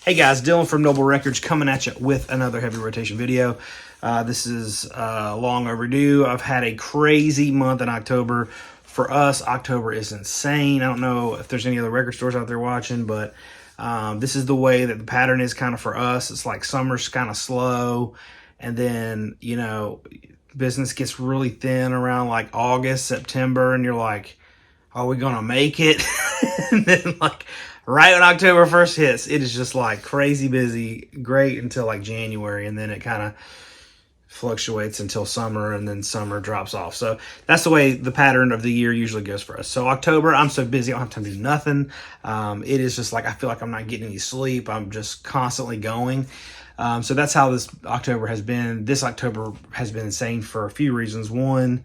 Hey guys, Dylan from Noble Records coming at you with another heavy rotation video. This is long overdue. I've had a crazy month in October. For us, October is insane. I don't know if there's any other record stores out there watching, but this is the way that the pattern is kind of for us. It's like summer's kind of slow, and then, you know, business gets really thin around like August, September, and you're like, are we gonna make it? And then like right when October 1st hits, it is just like crazy busy, great until like January, and then it kind of fluctuates until summer, and then summer drops off. So that's the way the pattern of the year usually goes for us. So October, I'm so busy, I don't have time to do nothing. It is just like, I feel like I'm not getting any sleep. I'm just constantly going. So that's how this October has been. This October has been insane for a few reasons. One,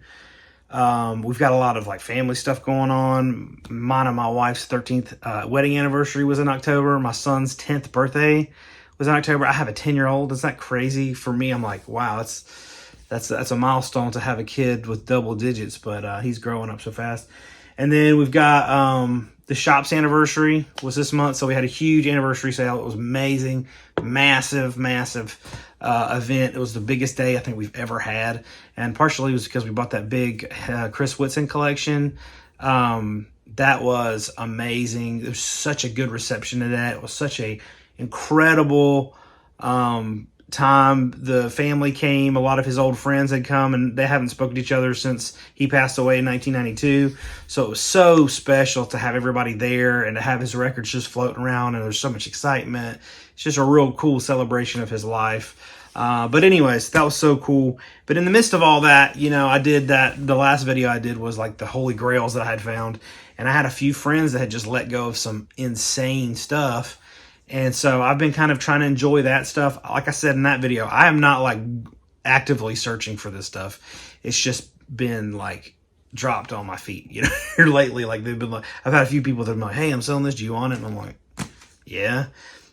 we've got a lot of like family stuff going on. Mine and my wife's 13th wedding anniversary was in October. My son's 10th birthday was in October. I have a 10-year-old. Isn't that crazy? For me, I'm like, wow, that's a milestone to have a kid with double digits, but he's growing up so fast. And then we've got the shop's anniversary was this month, so we had a huge anniversary sale. It was amazing, massive event. It was the biggest day I think we've ever had, and partially it was because we bought that big Chris Whitson collection. That was amazing. There was such a good reception to that. It was such a incredible time. The family came. A lot of his old friends had come, and they haven't spoken to each other since he passed away in 1992. So it was so special to have everybody there and to have his records just floating around, and there's so much excitement. It's just a real cool celebration of his life. But anyways, that was so cool. But in the midst of all that, you know, the last video I did was like the holy grails that I had found, and I had a few friends that had just let go of some insane stuff. And so I've been kind of trying to enjoy that stuff. Like I said in that video, I am not like actively searching for this stuff. It's just been like dropped on my feet, you know, lately. Like they've been like, I've had a few people that have been like, hey, I'm selling this. Do you want it? And I'm like, yeah,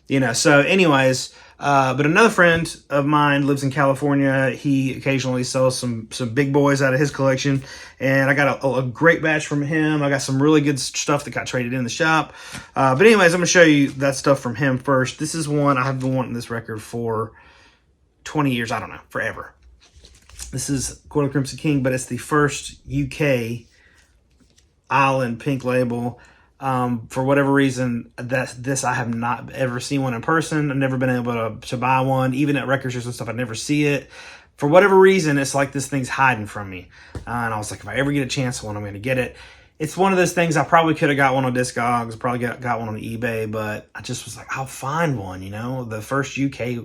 you know. So anyways, but another friend of mine lives in California. He occasionally sells some big boys out of his collection, and I got a great batch from him. I got some really good stuff that got traded in the shop. But anyways, I'm gonna show you that stuff from him first. This is one I have been wanting this record for 20 years. I don't know, forever. This is Quarter Crimson King, but it's the first UK Island pink label. For whatever reason, this I have not ever seen one in person. I've never been able to buy one. Even at record stores and stuff, I never see it. For whatever reason, it's like this thing's hiding from me. And I was like, if I ever get a chance for one, I'm going to get it. It's one of those things, I probably could have got one on Discogs, probably got one on eBay, but I just was like, I'll find one, you know, the first UK.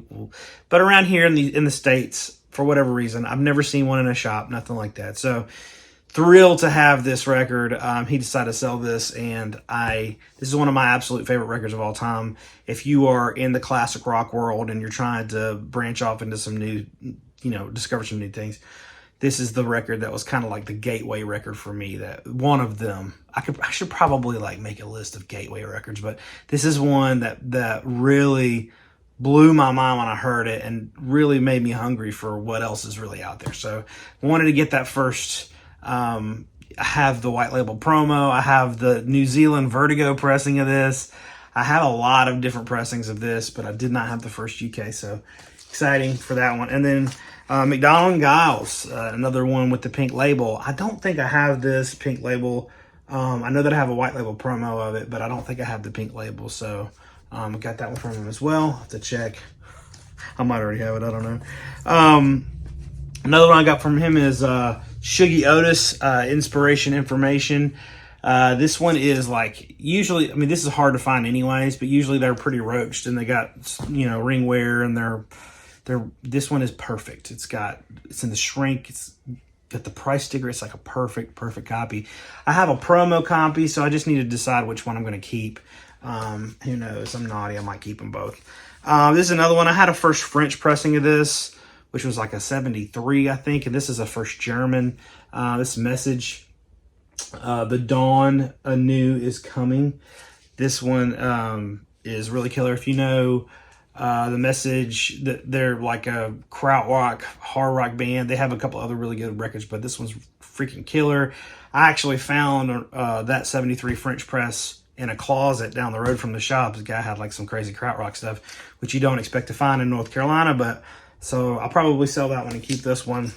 But around here in the States, for whatever reason, I've never seen one in a shop, nothing like that. So thrilled to have this record. He decided to sell this, and this is one of my absolute favorite records of all time. If you are in the classic rock world and you're trying to branch off into some new, you know, discover some new things, this is the record that was kind of like the gateway record for me. That one of them. I should probably like make a list of gateway records, but this is one that really blew my mind when I heard it and really made me hungry for what else is really out there. So I wanted to get that first. I have the white label promo. I have the New Zealand Vertigo pressing of this. I have a lot of different pressings of this, but I did not have the first UK, so exciting for that one. And then McDonald & Giles, another one with the pink label. I don't think I have this pink label. I know that I have a white label promo of it, but I don't think I have the pink label, so I got that one from him as well. I'll have to check. I might already have it. I don't know. Another one I got from him is Shuggy Otis, Inspiration Information. This one is like, usually, I mean, this is hard to find anyways, but usually they're pretty roached, and they got, you know, ring wear, and this one is perfect. It's in the shrink. It's got the price sticker. It's like a perfect copy. I have a promo copy, so I just need to decide which one I'm going to keep. Who knows? I'm naughty. I might keep them both. This is another one. I had a first French pressing of this, which was like a 73, I think. And this is a first German. This message, The Dawn Anew is Coming. This one is really killer. If you know the message, that they're like a krautrock, hard rock band. They have a couple other really good records, but this one's freaking killer. I actually found that 73 French press in a closet down the road from the shop. The guy had like some crazy krautrock stuff, which you don't expect to find in North Carolina. But so I'll probably sell that one and keep this one.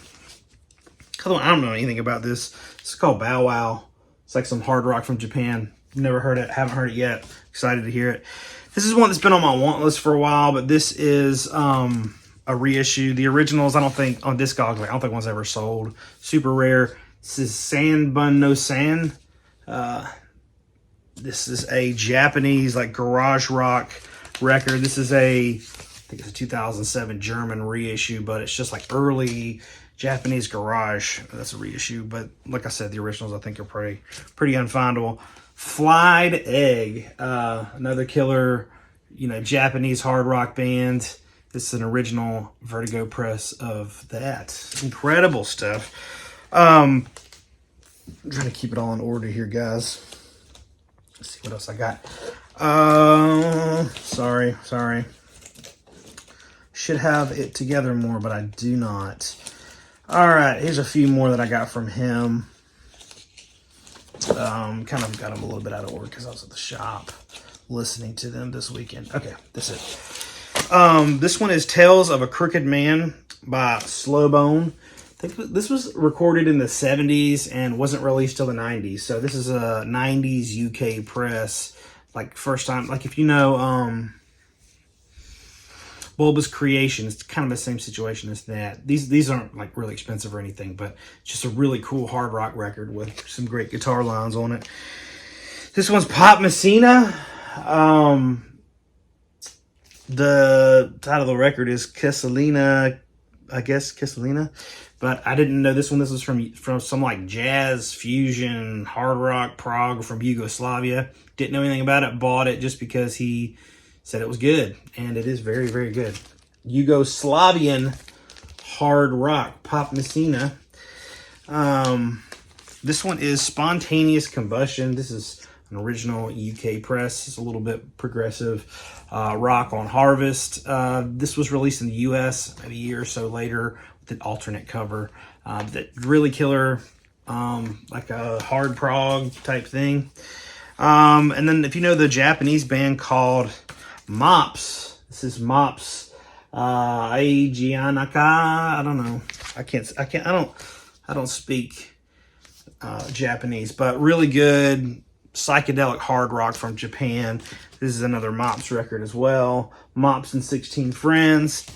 I don't know anything about this. It's called Bow Wow. It's like some hard rock from Japan. Never heard it. Haven't heard it yet. Excited to hear it. This is one that's been on my want list for a while, but this is a reissue. The originals, I don't think, on Discogs, I don't think one's ever sold. Super rare. This is San Bun No San. This is a Japanese, like, garage rock record. This is I think it's a 2007 German reissue, but it's just like early Japanese garage. That's a reissue, but like I said, the originals I think are pretty unfindable. Flied Egg, another killer, Japanese hard rock band. This is an original Vertigo press of that. Incredible stuff. I'm trying to keep it all in order here, guys. Let's see what else I got. Sorry. Should have it together more, but I do not. All right, here's a few more that I got from him. Kind of got them a little bit out of order because I was at the shop listening to them this weekend. Okay, that's it. This one is Tales of a Crooked Man by Slowbone. I think this was recorded in the 70s and wasn't released till the 90s. So this is a 90s UK press. Like, first time, like, if you know Bulbous Creation, it's kind of the same situation as that. These aren't like really expensive or anything, but it's just a really cool hard rock record with some great guitar lines on it. This one's Pop Messina. The title of the record is Kisselina, I guess, Kisselina. But I didn't know this one. This was from some like jazz fusion hard rock prog from Yugoslavia. Didn't know anything about it. Bought it just because he said it was good, and it is very, very good. Yugoslavian hard rock, Pop Messina. This one is Spontaneous Combustion. This is an original UK press. It's a little bit progressive rock on Harvest. This was released in the US maybe a year or so later with an alternate cover. That really killer, like a hard prog type thing. And then if you know the Japanese band called Mops, this is Mops Aijianaka. I don't know. I don't speak Japanese, but really good psychedelic hard rock from Japan. This is another Mops record as well. Mops and 16 Friends.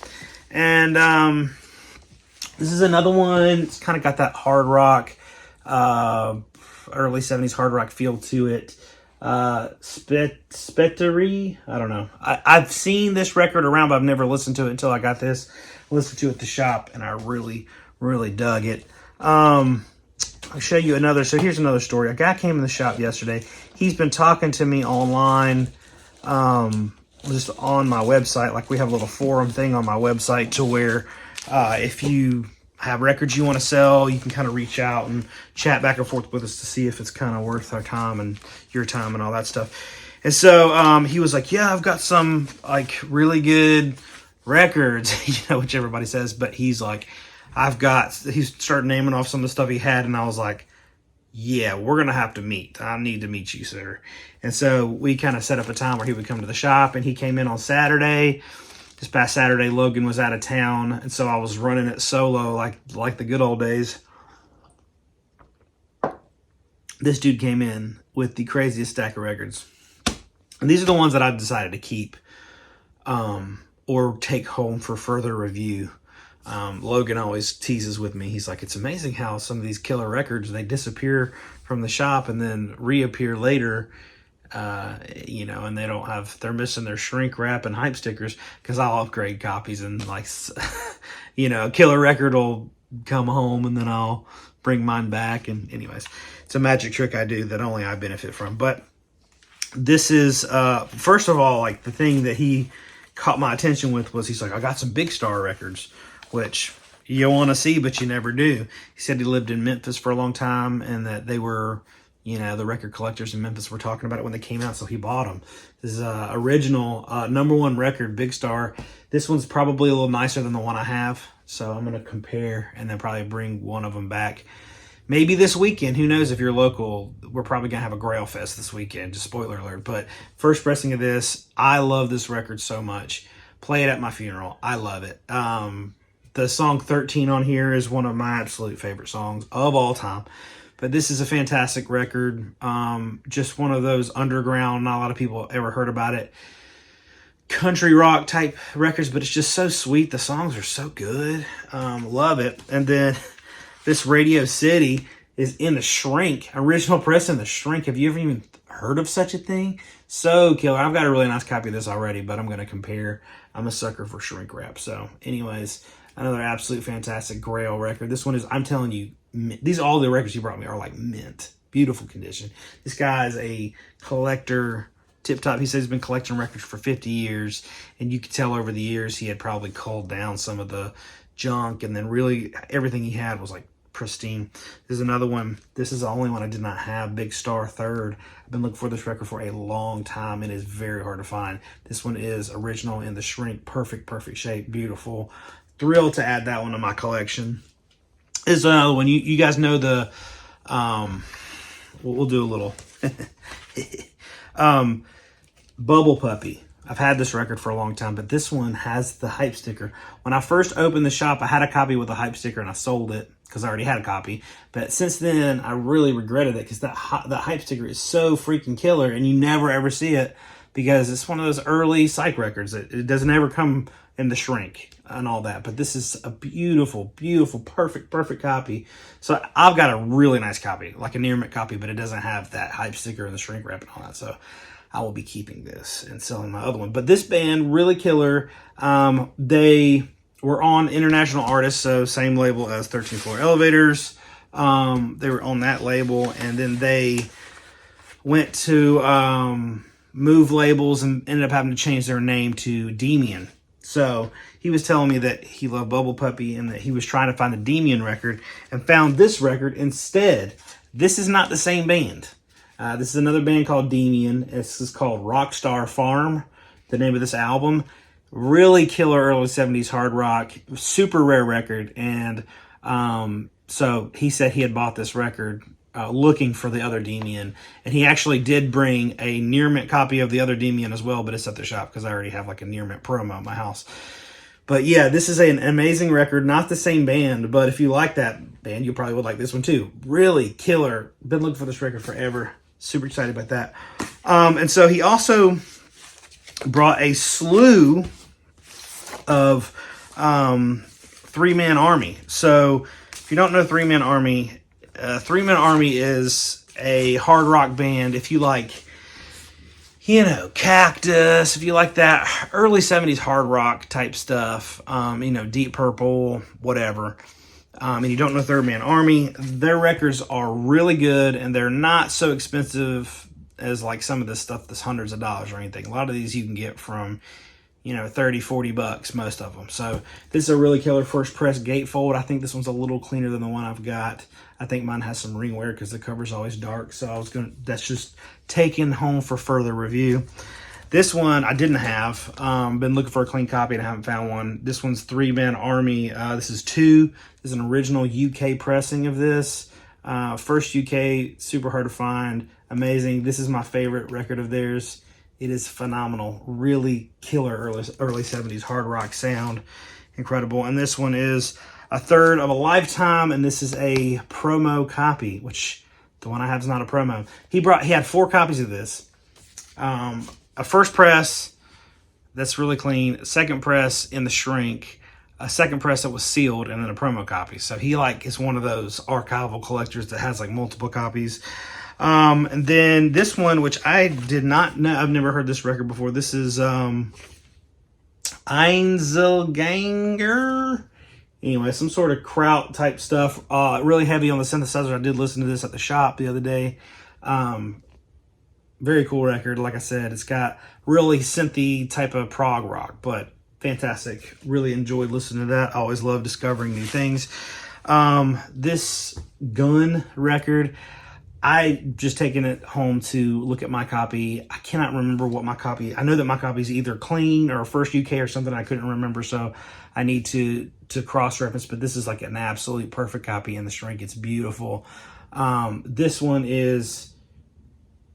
And this is another one. It's kind of got that hard rock, early 70s hard rock feel to it. Spettery, I don't know. I've seen this record around, but I've never listened to it until I got this. I listened to it at the shop, and I really, really dug it. I'll show you another. So here's another story. A guy came in the shop yesterday. He's been talking to me online, just on my website. Like, we have a little forum thing on my website to where if you have records you want to sell, you can kind of reach out and chat back and forth with us to see if it's kind of worth our time and your time and all that stuff. And so he was like, yeah, I've got some like really good records, which everybody says, but he's like, he started naming off some of the stuff he had, and I was like, yeah, we're going to have to meet. I need to meet you, sir. And so we kind of set up a time where he would come to the shop, and he came in on Saturday. This past Saturday, Logan was out of town, and so I was running it solo like the good old days. This dude came in with the craziest stack of records. And these are the ones that I've decided to keep or take home for further review. Logan always teases with me. He's like, it's amazing how some of these killer records, they disappear from the shop and then reappear later. And they're missing their shrink wrap and hype stickers, because I'll upgrade copies and like, a killer record will come home and then I'll bring mine back. And anyways, it's a magic trick I do that only I benefit from. But this is, first of all, like the thing that he caught my attention with was he's like, I got some Big Star records, which you want to see, but you never do. He said he lived in Memphis for a long time and that they were, the record collectors in Memphis were talking about it when they came out, so he bought them. This is original #1 record, Big Star. This one's probably a little nicer than the one I have, so I'm going to compare and then probably bring one of them back maybe this weekend. Who knows if you're local? We're probably going to have a Grail Fest this weekend. Just spoiler alert. But first pressing of this, I love this record so much. Play it at my funeral. I love it. The song 13 on here is one of my absolute favorite songs of all time. But this is a fantastic record. Just one of those underground, not a lot of people ever heard about it, country rock type records, but it's just so sweet. The songs are so good. Love it. And then this Radio City is in the Shrink, original press in the Shrink. Have you ever even heard of such a thing? So killer. I've got a really nice copy of this already, but I'm going to compare. I'm a sucker for Shrink rap. So anyways, another absolute fantastic Grail record. This one is, I'm telling you, all the records he brought me are like mint. Beautiful condition. This guy is a collector. Tip top. He says he's been collecting records for 50 years, and you could tell over the years he had probably culled down some of the junk, and then really everything he had was like pristine. This is another one. This is the only one I did not have. Big Star Third. I've been looking for this record for a long time. It is very hard to find. This one is original in the Shrink. Perfect shape. Beautiful. Thrilled to add that one to my collection. This is another one. You guys know the we'll do a little Bubble Puppy. I've had this record for a long time, but this one has the hype sticker. When I first opened the shop, I had a copy with a hype sticker and I sold it because I already had a copy. But since then, I really regretted it because that hype sticker is so freaking killer, and you never ever see it because it's one of those early psych records. It doesn't ever come in the Shrink and all that. But this is a beautiful, perfect copy. So I've got a really nice copy, like a near mint copy, but it doesn't have that hype sticker and the Shrink wrap and all that. So I will be keeping this and selling my other one. But this band, really killer. They were on International Artists, so same label as 13th Floor Elevators. They were on that label, and then they went to move labels and ended up having to change their name to Demian. So he was telling me that he loved Bubble Puppy and that he was trying to find a Demian record and found this record instead. This is not the same band. This is another band called Demian. This is called Rockstar Farm, the name of this album. Really killer early 70s hard rock, super rare record. And so he said he had bought this record looking for the other Demian. And he actually did bring a near mint copy of the other Demian as well, but it's at the shop because I already have like a near mint promo at my house. But yeah, this is an amazing record. Not the same band, but if you like that band, you probably would like this one too. Really killer. Been looking for this record forever. Super excited about that. And so he also brought a slew of Three Man Army. So if you don't know Three Man Army is a hard rock band. If you like, Cactus, if you like that early 70s hard rock type stuff, Deep Purple, whatever. And you don't know Third Man Army, their records are really good, and they're not so expensive as like some of this stuff that's hundreds of dollars or anything. A lot of these you can get from, 30, 40 bucks, most of them. So this is a really killer first press gatefold. I think this one's a little cleaner than the one I've got. I think mine has some ring wear because the cover's always dark. So that's just taken home for further review. This one I didn't have. Been looking for a clean copy and I haven't found one. This one's Three Man Army. This is 2. This is an original UK pressing of this. First UK, super hard to find. Amazing. This is my favorite record of theirs. It is phenomenal. Really killer early 70s hard rock sound. Incredible. And this one is a third of a lifetime, and this is a promo copy, which the one I have is not a promo. He had 4 copies of this. A first press that's really clean, a second press in the Shrink, a second press that was sealed, and then a promo copy. So he is one of those archival collectors that has multiple copies. And then this one, which I did not know, I've never heard this record before. This is Einzelganger. Anyway, some sort of kraut type stuff. Really heavy on the synthesizer. I did listen to this at the shop the other day. Very cool record. Like I said, it's got really synthy type of prog rock, but fantastic. Really enjoyed listening to that. I always love discovering new things. This Gun record, I just taken it home to look at my copy. I cannot remember what my copy. I know that my copy is either clean or first UK or something. I couldn't remember, so I need to cross-reference. But this is like an absolute perfect copy in the shrink. It's beautiful. This one is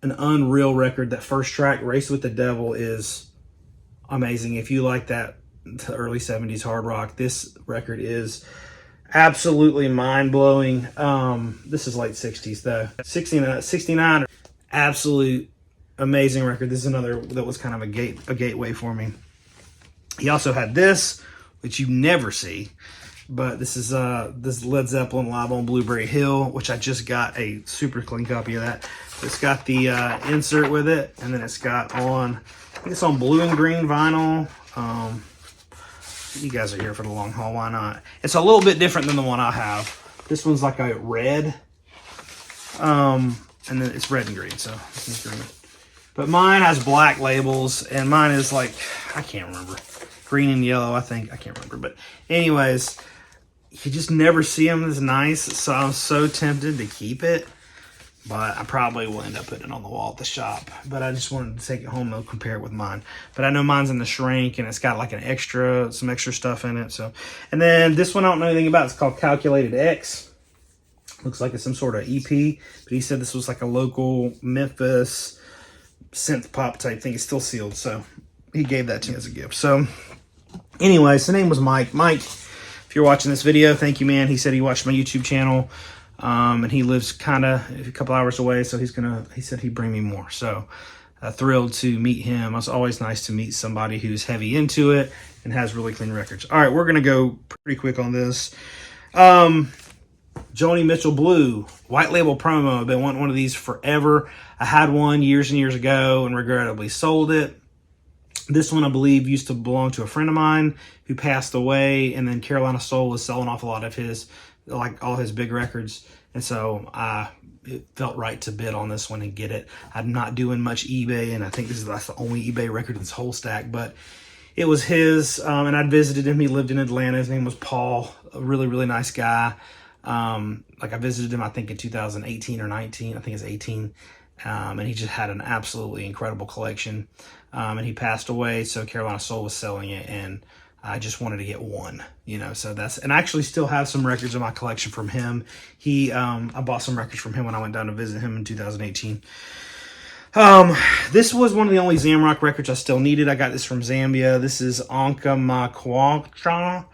an unreal record. That first track, "Race with the Devil," is amazing. If you like that early 70s hard rock, this record is absolutely mind-blowing. This is late 60s though. 69, absolute amazing record. This is another that was kind of a gateway for me. He also had this, which you never see, but this is this Led Zeppelin Live on Blueberry Hill, which I just got a super clean copy of that. It's got the insert with it, and then it's got on, I think it's on blue and green vinyl. You guys are here for the long haul, why not? It's a little bit different than the one I have. This one's like a red, and then it's red and green, so this is green. But mine has black labels, and mine is like, I can't remember, green and yellow, I think. I can't remember, but anyways, you just never see them as nice, so I'm so tempted to keep it. But I probably will end up putting it on the wall at the shop. But I just wanted to take it home and compare it with mine. But I know mine's in the shrink, and it's got like some extra stuff in it. So, and then this one I don't know anything about. It's called Calculated X. Looks like it's some sort of EP. But he said this was like a local Memphis synth pop type thing. It's still sealed, so he gave that to me as a gift. So, anyways, the name was Mike. Mike, if you're watching this video, thank you, man. He said he watched my YouTube channel. And he lives kind of a couple hours away, so he said he'd bring me more. So thrilled to meet him. It's always nice to meet somebody who's heavy into it and has really clean records. All right, we're going to go pretty quick on this. Joni Mitchell Blue, white label promo. I've been wanting one of these forever. I had one years and years ago and regrettably sold it. This one, I believe, used to belong to a friend of mine who passed away, and then Carolina Soul was selling off a lot of his, like all his big records, and so it felt right to bid on this one and get it. I'm not doing much eBay, and I think that's the only eBay record in this whole stack, but it was his, and I'd visited him. He lived in Atlanta. His name was Paul, a really, really nice guy. Like I visited him, I think in 2018 or 19, I think it's 18, and he just had an absolutely incredible collection, and he passed away, so Carolina Soul was selling it, and I just wanted to get one, you know, so and I actually still have some records in my collection from him. I bought some records from him when I went down to visit him in 2018. This was one of the only Zamrock records I still needed. I got this from Zambia. This is Anka Makwacha,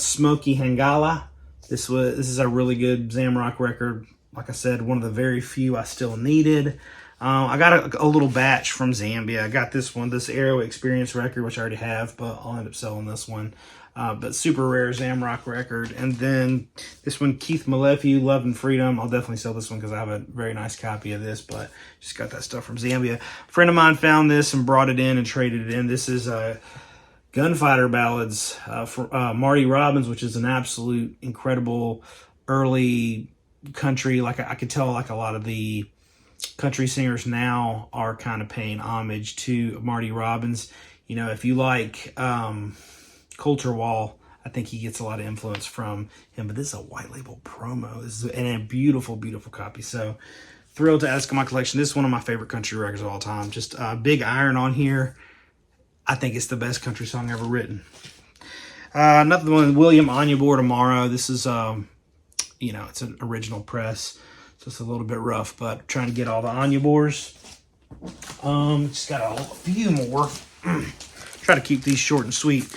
Smokey Hangala. This is a really good Zamrock record. Like I said, one of the very few I still needed. I got a little batch from Zambia. I got this one, this Aero Experience record, which I already have, but I'll end up selling this one. But super rare Zamrock record. And then this one, Keith Malefu, Love and Freedom. I'll definitely sell this one because I have a very nice copy of this, but just got that stuff from Zambia. A friend of mine found this and brought it in and traded it in. This is Gunfighter Ballads for Marty Robbins, which is an absolute incredible early country. Like I could tell, like a lot of the country singers now are kind of paying homage to Marty Robbins. You know, if you like Coulter Wall, I think he gets a lot of influence from him. But this is a white label promo. This is a beautiful, beautiful copy. So thrilled to add to my collection. This is one of my favorite country records of all time. Just Big Iron on here. I think it's the best country song ever written. Another one, William Onyeabor Tomorrow. This is, you know, it's an original press. So it's a little bit rough, but trying to get all the Onyeabors. Just got a few more. Try to keep these short and sweet.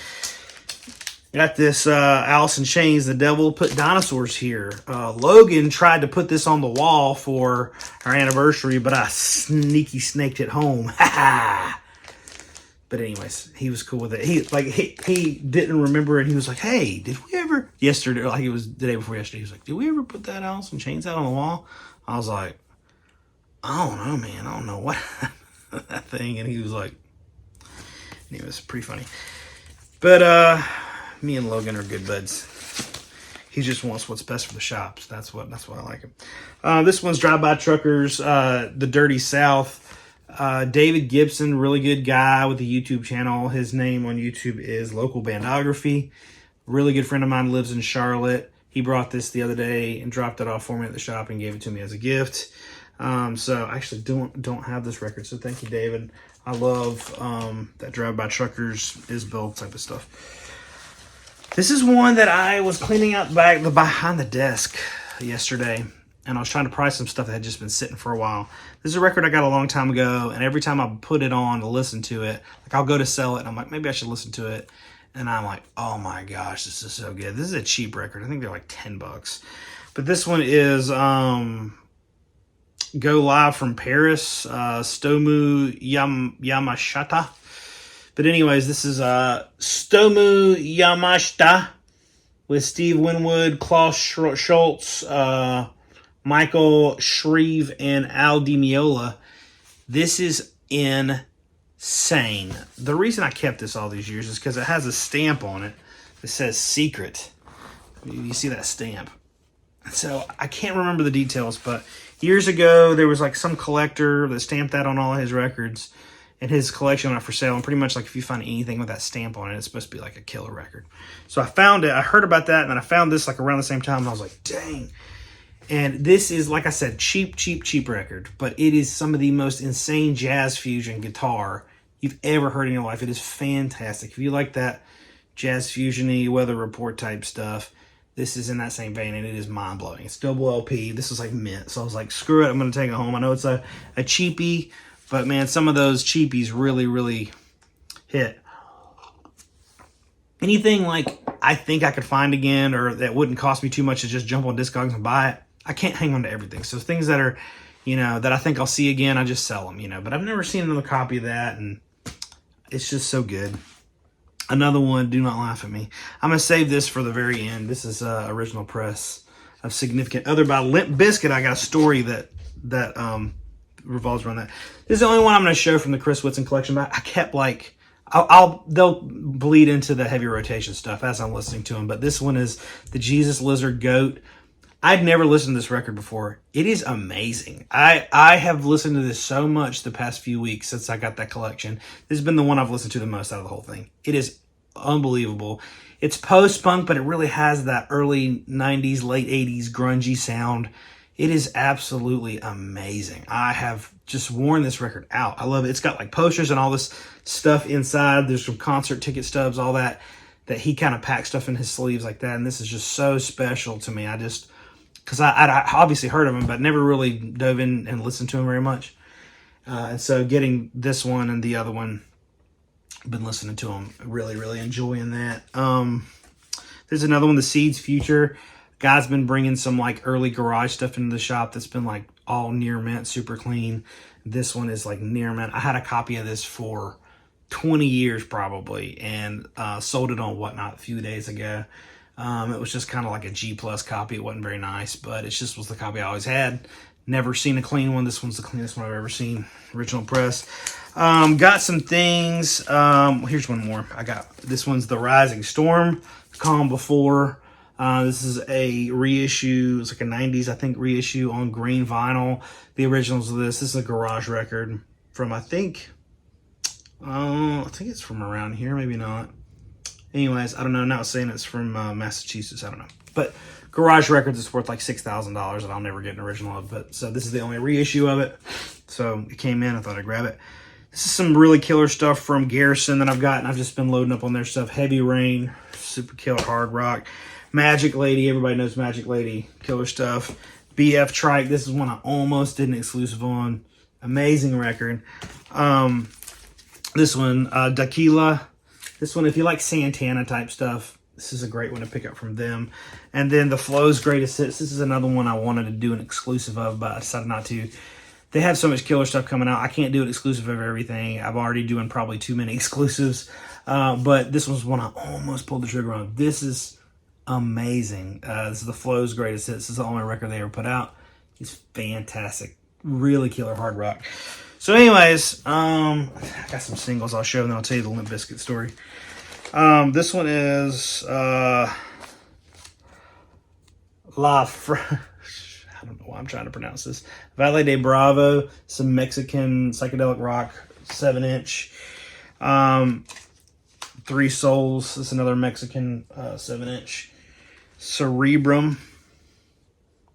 Got this Alice in Chains, The Devil Put Dinosaurs Here. Logan tried to put this on the wall for our anniversary, but I sneaky snaked it home. But anyways, he was cool with it. He didn't remember it. He was like, "Hey, did we ever yesterday?" Like it was the day before yesterday. He was like, "Did we ever put that Alice in Chains out on the wall?" I was like, "I don't know, man. I don't know what that thing." And he was like, and it was pretty funny. But me and Logan are good buds. He just wants what's best for the shops. That's what I like him. This one's Drive By Truckers, The Dirty South. David Gibson, really good guy with a YouTube channel. His name on YouTube is Local Biography. Really good friend of mine, lives in Charlotte. He brought this the other day and dropped it off for me at the shop and gave it to me as a gift. So I actually don't have this record, so thank you, David. I love that Drive-By Truckers, Isbell type of stuff. This is one that I was cleaning out behind the desk yesterday, and I was trying to price some stuff that had just been sitting for a while. This is a record I got a long time ago, and every time I put it on to listen to it, like I'll go to sell it, and I'm like, maybe I should listen to it. And I'm like, oh my gosh, this is so good. This is a cheap record. I think they're like $10. But this one is Go Live from Paris, Stomu Yamashita. But anyways, this is Stomu Yamashita with Steve Winwood, Klaus Schultz, Michael Shreve, and Al Di Meola. This is insane. The reason I kept this all these years is because it has a stamp on it that says secret. You see that stamp. So I can't remember the details, but years ago there was like some collector that stamped that on all of his records, and his collection went for sale. And pretty much like if you find anything with that stamp on it, it's supposed to be like a killer record. So I found it. I heard about that, and then I found this like around the same time, and I was like, dang. And this is, like I said, cheap record, but it is some of the most insane jazz fusion guitar you've ever heard in your life. It is fantastic. If you like that jazz fusion-y, Weather Report type stuff, this is in that same vein, and it is mind-blowing. It's double LP. This is like mint. So I was like, screw it, I'm going to take it home. I know it's a cheapie, but man, some of those cheapies really hit. Anything like I think I could find again, or that wouldn't cost me too much to just jump on Discogs and buy it, I can't hang on to everything. So things that are, that I think I'll see again, I just sell them, But I've never seen another copy of that, and it's just so good. Another one, Do Not Laugh at Me. I'm going to save this for the very end. This is original press of Significant Other by Limp Bizkit. I got a story that revolves around that. This is the only one I'm going to show from the Chris Whitson collection, but I kept like, they'll bleed into the heavy rotation stuff as I'm listening to them. But this one is the Jesus Lizard Goat. I'd never listened to this record before. It is amazing. I have listened to this so much the past few weeks since I got that collection. This has been the one I've listened to the most out of the whole thing. It is unbelievable. It's post-punk, but it really has that early 90s, late 80s grungy sound. It is absolutely amazing. I have just worn this record out. I love it. It's got like posters and all this stuff inside. There's some concert ticket stubs, all that he kind of packs stuff in his sleeves like that. And this is just so special to me. Because I obviously heard of him, but never really dove in and listened to him very much. And so getting this one and the other one, I've been listening to them, really enjoying that. There's another one, The Seeds Future. Guy's been bringing some like early garage stuff into the shop that's been like all near mint, super clean. This one is like near mint. I had a copy of this for 20 years probably, and sold it on Whatnot a few days ago. It was just kind of like a G+ copy. It wasn't very nice, but it just was the copy I always had. Never seen a clean one. This one's the cleanest one I've ever seen. Original press. Got some things. Here's one more. This one's The Rising Storm. Calm Before. This is a reissue. It's like a 90s, I think, reissue on green vinyl. The originals of this. This is a garage record from, I think it's from around here. Maybe not. Anyways, I don't know. Now it's saying it's from Massachusetts. I don't know. But Garage Records is worth like $6,000 and I'll never get an original of it. So this is the only reissue of it. So it came in. I thought I'd grab it. This is some really killer stuff from Garrison that I've gotten. I've just been loading up on their stuff. Heavy Rain, super killer hard rock. Magic Lady. Everybody knows Magic Lady. Killer stuff. BF Trike. This is one I almost did an exclusive on. Amazing record. This one, Daquila. This one, if you like Santana type stuff, this is a great one to pick up from them. And then the Flow's Greatest Hits. This is another one I wanted to do an exclusive of, but I decided not to. They have so much killer stuff coming out. I can't do an exclusive of everything. I'm already doing probably too many exclusives. But this was one I almost pulled the trigger on. This is amazing. This is the Flow's Greatest Hits. This is the only record they ever put out. It's fantastic. Really killer hard rock. So anyways, I got some singles I'll show, and then I'll tell you the Limp Bizkit story. This one is I don't know why I'm trying to pronounce this. Valle de Bravo, some Mexican psychedelic rock, 7-inch. Three Souls, this is another Mexican 7-inch. Cerebrum,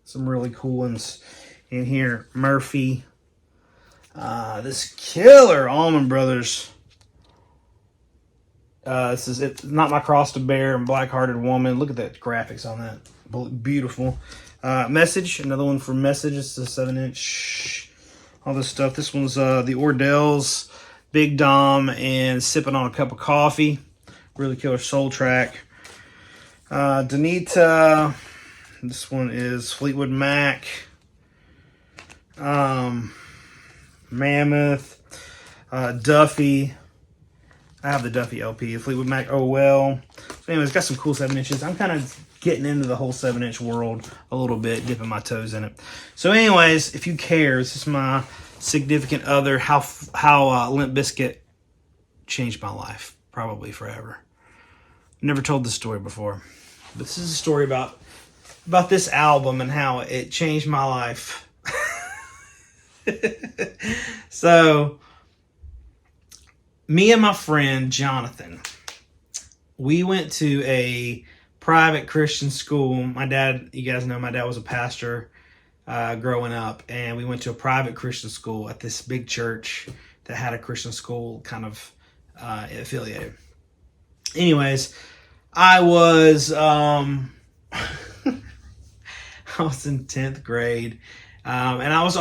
some really cool ones in here. Murphy. This killer Allman Brothers. This is It's Not My Cross to Bear and Black Hearted Woman. Look at that graphics on that. Beautiful. Message. Another one for Message. It's a 7-inch. All this stuff. This one's the Ordells, Big Dom, and Sipping on a Cup of Coffee. Really killer soul track. Danita. This one is Fleetwood Mac. Mammoth. Duffy. I have the Duffy LP. Fleetwood Mac. Oh well. So anyways, got some cool 7-inches. I'm kind of getting into the whole 7-inch world a little bit, dipping my toes in it. So anyways, if you care, this is my significant other, how Limp Bizkit changed my life, probably forever. Never told this story before, but this is a story about this album and how it changed my life. So, me and my friend Jonathan, we went to a private Christian school. My dad, you guys know my dad was a pastor growing up, and we went to a private Christian school at this big church that had a Christian school kind of affiliated. Anyways, I was I was in 10th grade, and I was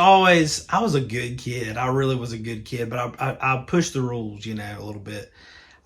a good kid. I really was a good kid, but I pushed the rules, a little bit.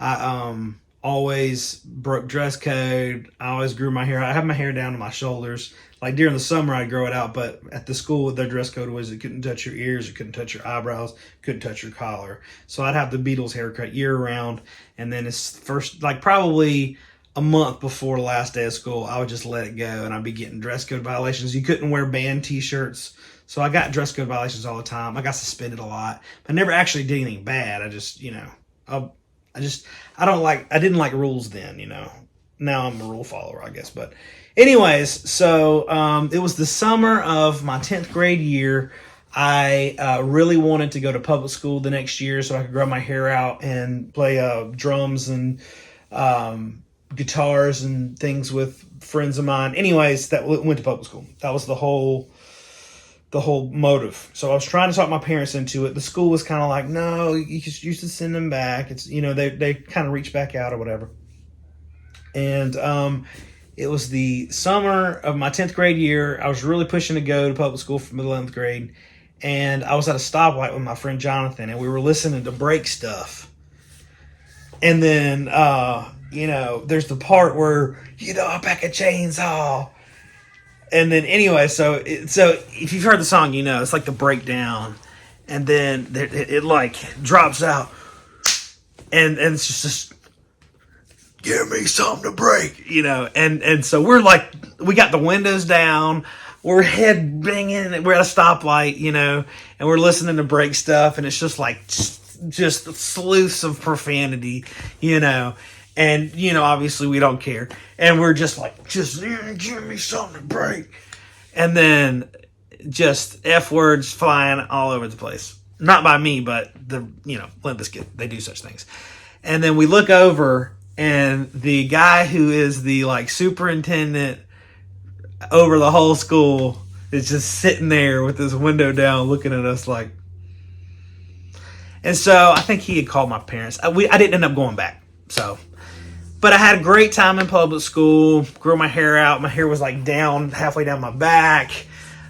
I always broke dress code. I always grew my hair. I had my hair down to my shoulders. Like during the summer, I'd grow it out, but at the school, their dress code was it couldn't touch your ears, it couldn't touch your eyebrows, couldn't touch your collar. So I'd have the Beatles haircut year round, and then it's probably a month before the last day of school, I would just let it go, and I'd be getting dress code violations. You couldn't wear band t-shirts, so I got dress code violations all the time. I got suspended a lot, but I never actually did anything bad. I just, I didn't like rules then, Now I'm a rule follower, I guess. But anyways, so it was the summer of my 10th grade year. I really wanted to go to public school the next year so I could grow my hair out and play drums and guitars and things with friends of mine. Anyways, that went to public school. That was the whole motive. So I was trying to talk my parents into it. The school was kind of like, no, you should send them back. It's, they kind of reached back out or whatever. And it was the summer of my 10th grade year. I was really pushing to go to public school for middle 11th grade. And I was at a stoplight with my friend Jonathan, and we were listening to break stuff. And then, there's the part where, I pack a chainsaw. And then anyway, so if you've heard the song, it's like the breakdown. And then it like drops out. And it's just give me something to break, And so we're like, we got the windows down. We're head banging. We're at a stoplight, and we're listening to break stuff. And it's just like, just sleuths of profanity, And, obviously we don't care. And we're just like, just give me something to break. And then just F words flying all over the place. Not by me, but Limp Bizkit, they do such things. And then we look over, and the guy who is the superintendent over the whole school is just sitting there with his window down looking at us like. And so I think he had called my parents. I didn't end up going back. But I had a great time in public school, grew my hair out. My hair was halfway down my back.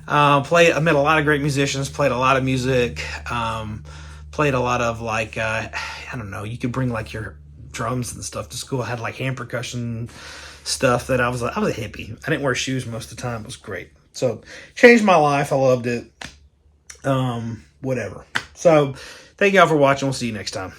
I met a lot of great musicians, played a lot of music, played a lot of you could bring your drums and stuff to school. I had hand percussion stuff that I was a hippie. I didn't wear shoes most of the time. It was great. So changed my life. I loved it. Whatever. So thank y'all for watching. We'll see you next time.